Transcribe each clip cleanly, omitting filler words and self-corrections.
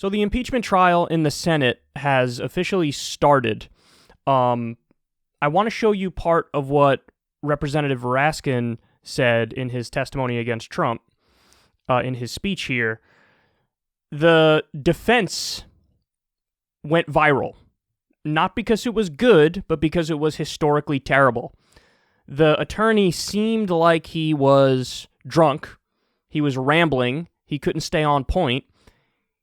So the impeachment trial in the Senate has officially started. I want to show you part of what Representative Raskin said in his testimony against Trump, in his speech here. The defense went viral, not because it was good, but because it was historically terrible. The attorney seemed like he was drunk. He was rambling. He couldn't stay on point.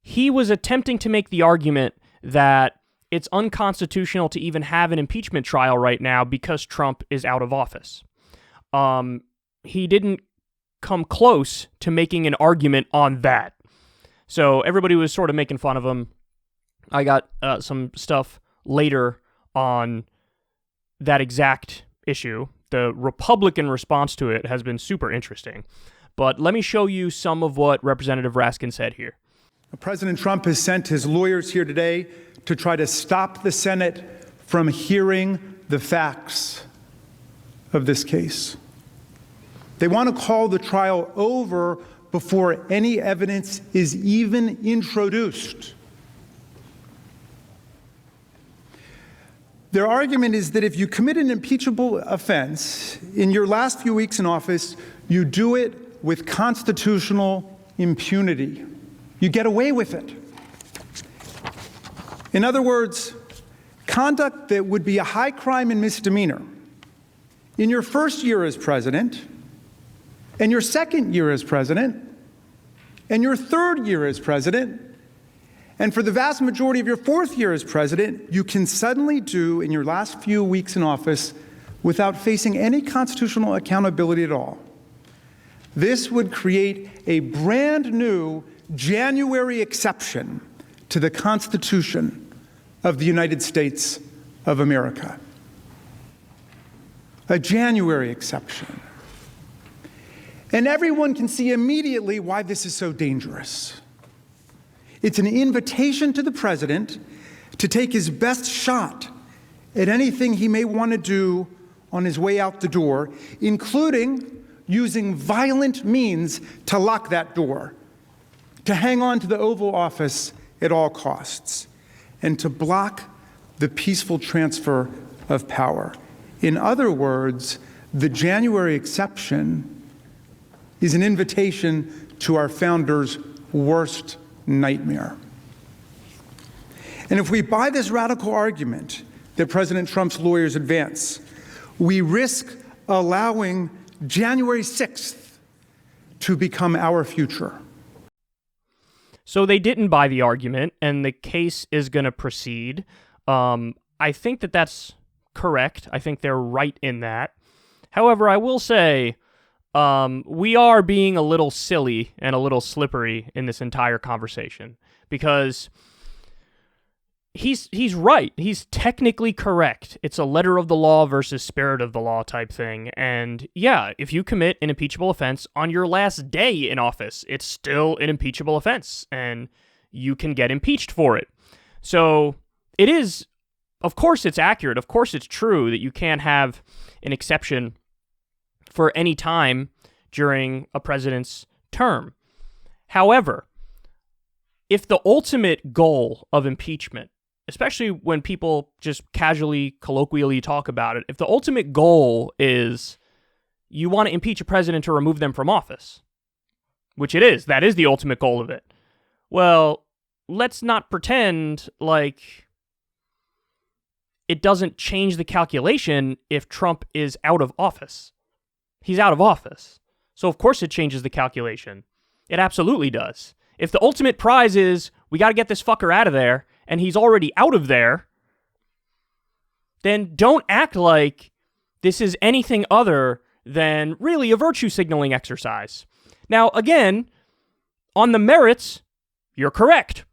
He was attempting to make the argument that it's unconstitutional to even have an impeachment trial right now because Trump is out of office. He didn't come close to making an argument on that. So everybody was sort of making fun of him. I got some stuff later on that exact issue. The Republican response to it has been super interesting. But let me show you some of what Representative Raskin said here. President Trump has sent his lawyers here today to try to stop the Senate from hearing the facts of this case. They want to call the trial over before any evidence is even introduced. Their argument is that if you commit an impeachable offense in your last few weeks in office, you do it with constitutional impunity. You get away with it. In other words, conduct that would be a high crime and misdemeanor in your first year as president, and your second year as president, and your third year as president, and for the vast majority of your fourth year as president, you can suddenly do in your last few weeks in office without facing any constitutional accountability at all. This would create a brand new January exception to the Constitution of the United States of America. A January exception. And everyone can see immediately why this is so dangerous. It's an invitation to the president to take his best shot at anything he may want to do on his way out the door, including using violent means to lock that door, to hang on to the Oval Office at all costs, and to block the peaceful transfer of power. In other words, the January exception is an invitation to our founders' worst nightmare. And if we buy this radical argument that President Trump's lawyers advance, we risk allowing January 6th to become our future. So they didn't buy the argument, and the case is going to proceed. I think that that's correct. I think they're right in that. However, I will say we are being a little silly and a little slippery in this entire conversation because he's right. He's technically correct. It's a letter of the law versus spirit of the law type thing. And yeah, if you commit an impeachable offense on your last day in office, it's still an impeachable offense and you can get impeached for it. So it is, of course it's accurate. Of course it's true that you can't have an exception for any time during a president's term. However, if the ultimate goal of impeachment, especially when people just casually, colloquially talk about it, if the ultimate goal is you want to impeach a president to remove them from office, which it is, that is the ultimate goal of it, well, let's not pretend like it doesn't change the calculation if Trump is out of office. He's out of office. So of course it changes the calculation. It absolutely does. If the ultimate prize is we got to get this fucker out of there and he's already out of there, then don't act like this is anything other than really a virtue signaling exercise. Now, again, on the merits, you're correct.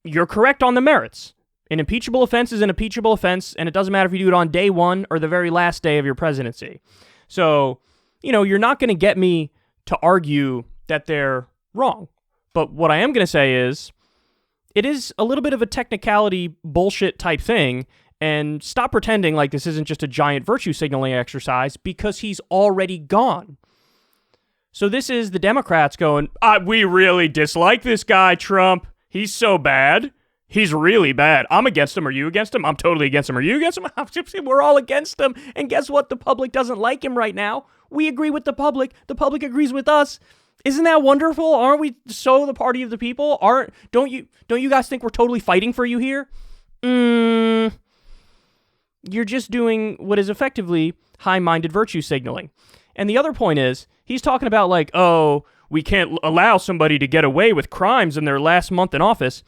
You're correct on the merits. An impeachable offense is an impeachable offense, and it doesn't matter if you do it on day one or the very last day of your presidency. So, you're not going to get me to argue that they're wrong. But what I am going to say is, it is a little bit of a technicality bullshit type thing, and stop pretending like this isn't just a giant virtue signaling exercise because he's already gone. So this is the Democrats going, we really dislike this guy, Trump. He's so bad. He's really bad. I'm against him. Are you against him? I'm totally against him. Are you against him? We're all against him. And guess what? The public doesn't like him right now. We agree with the public. The public agrees with us. Isn't that wonderful? Aren't we so the party of the people? Don't you guys think we're totally fighting for you here? You're just doing what is effectively high-minded virtue signaling. And the other point is, he's talking about like, oh, we can't allow somebody to get away with crimes in their last month in office.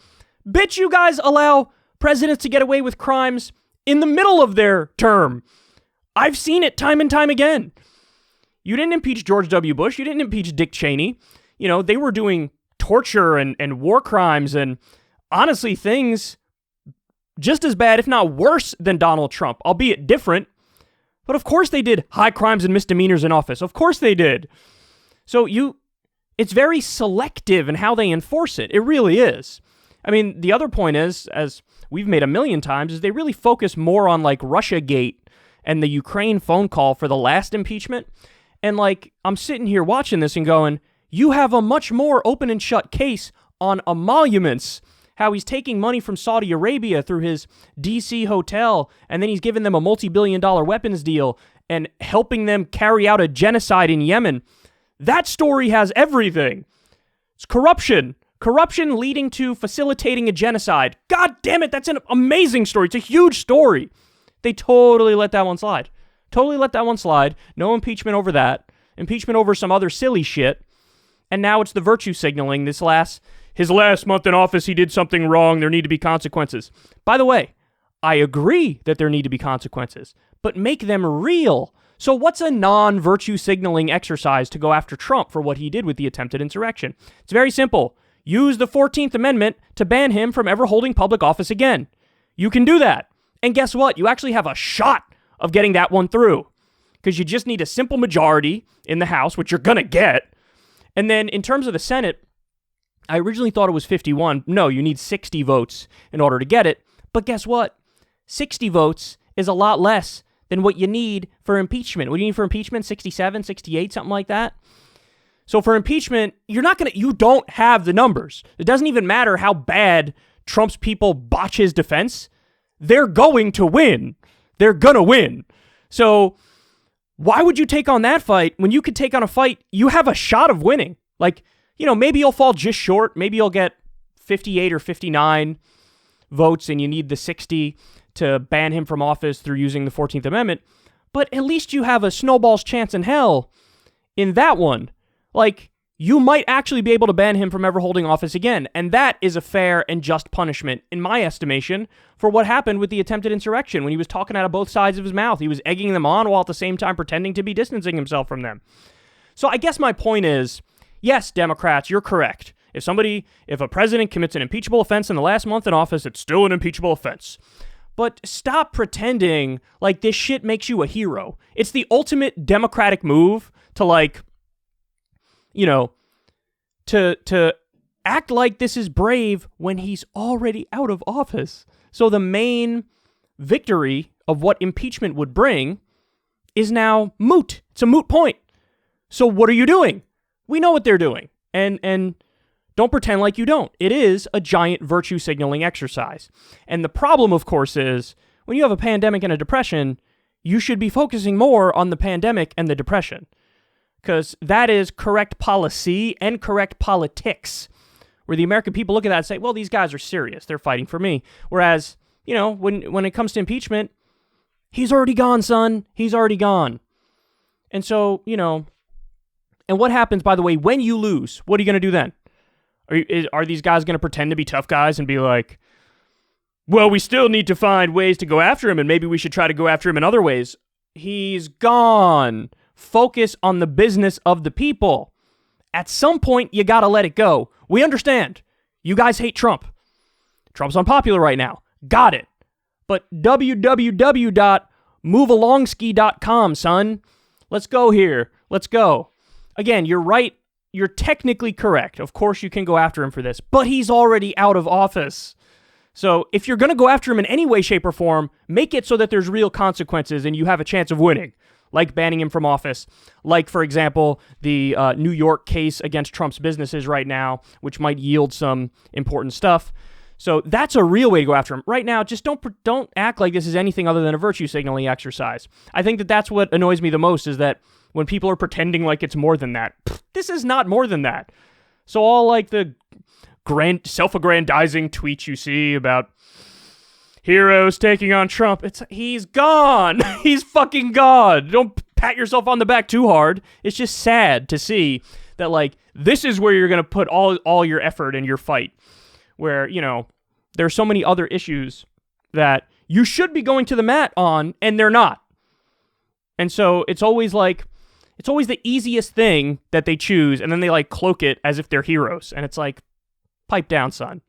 Bitch, you guys allow presidents to get away with crimes in the middle of their term. I've seen it time and time again. You didn't impeach George W. Bush. You didn't impeach Dick Cheney. You know, they were doing torture and war crimes and honestly things just as bad, if not worse, than Donald Trump, albeit different. But of course they did high crimes and misdemeanors in office. Of course they did. So it's very selective in how they enforce it. It really is. I mean, the other point is, as we've made a million times, is they really focus more on like Russiagate and the Ukraine phone call for the last impeachment. And like, I'm sitting here watching this and going, you have a much more open and shut case on emoluments, how he's taking money from Saudi Arabia through his DC hotel, and then he's giving them a multi-billion-dollar weapons deal and helping them carry out a genocide in Yemen. That story has everything. It's corruption. Corruption leading to facilitating a genocide. God damn it, that's an amazing story. It's a huge story. They totally let that one slide. Totally let that one slide. No impeachment over that. Impeachment over some other silly shit. And now it's the virtue signaling. His last month in office, he did something wrong. There need to be consequences. By the way, I agree that there need to be consequences, but make them real. So what's a non-virtue signaling exercise to go after Trump for what he did with the attempted insurrection? It's very simple. Use the 14th Amendment to ban him from ever holding public office again. You can do that. And guess what? You actually have a shot of getting that one through because you just need a simple majority in the House, which you're going to get. And then in terms of the Senate, I originally thought it was 51. No, you need 60 votes in order to get it. But guess what? 60 votes is a lot less than what you need for impeachment. What do you need for impeachment? 67, 68, something like that? So for impeachment, you don't have the numbers. It doesn't even matter how bad Trump's people botch his defense. They're going to win. They're going to win. So why would you take on that fight when you could take on a fight you have a shot of winning? Like, you know, maybe you'll fall just short. Maybe you'll get 58 or 59 votes and you need the 60 to ban him from office through using the 14th Amendment. But at least you have a snowball's chance in hell in that one. Like, you might actually be able to ban him from ever holding office again. And that is a fair and just punishment, in my estimation, for what happened with the attempted insurrection when he was talking out of both sides of his mouth. He was egging them on while at the same time pretending to be distancing himself from them. So I guess my point is, yes, Democrats, you're correct. If a president commits an impeachable offense in the last month in office, it's still an impeachable offense. But stop pretending like this shit makes you a hero. It's the ultimate Democratic move to to act like this is brave when he's already out of office. So the main victory of what impeachment would bring is now moot. It's a moot point. So what are you doing? We know what they're doing. And don't pretend like you don't. It is a giant virtue signaling exercise. And the problem, of course, is when you have a pandemic and a depression, you should be focusing more on the pandemic and the depression. Because that is correct policy and correct politics, where the American people look at that and say, well, these guys are serious. They're fighting for me. Whereas, when it comes to impeachment, he's already gone, son. He's already gone. And so, and what happens, by the way, when you lose? What are you going to do then? Are these guys going to pretend to be tough guys and be like, well, we still need to find ways to go after him, and maybe we should try to go after him in other ways? He's gone. Focus on the business of the people. At some point, you gotta let it go. We understand. You guys hate Trump. Trump's unpopular right now. Got it. But www.movealongski.com, son. Let's go here. Let's go. Again, you're right. You're technically correct. Of course, you can go after him for this, but he's already out of office. So if you're going to go after him in any way, shape, or form, make it so that there's real consequences and you have a chance of winning. like banning him from office, like, for example, the New York case against Trump's businesses right now, which might yield some important stuff. So that's a real way to go after him. Right now, just don't act like this is anything other than a virtue signaling exercise. I think that's what annoys me the most, is that when people are pretending like it's more than that, this is not more than that. So all like the self-aggrandizing tweets you see about heroes taking on Trump, he's gone. He's fucking gone. Don't pat yourself on the back too hard. It's just sad to see that, like, this is where you're going to put all your effort in your fight, where, you know, there are so many other issues that you should be going to the mat on, and they're not. And so it's always the easiest thing that they choose, and then they like cloak it as if they're heroes. And it's like, pipe down, son.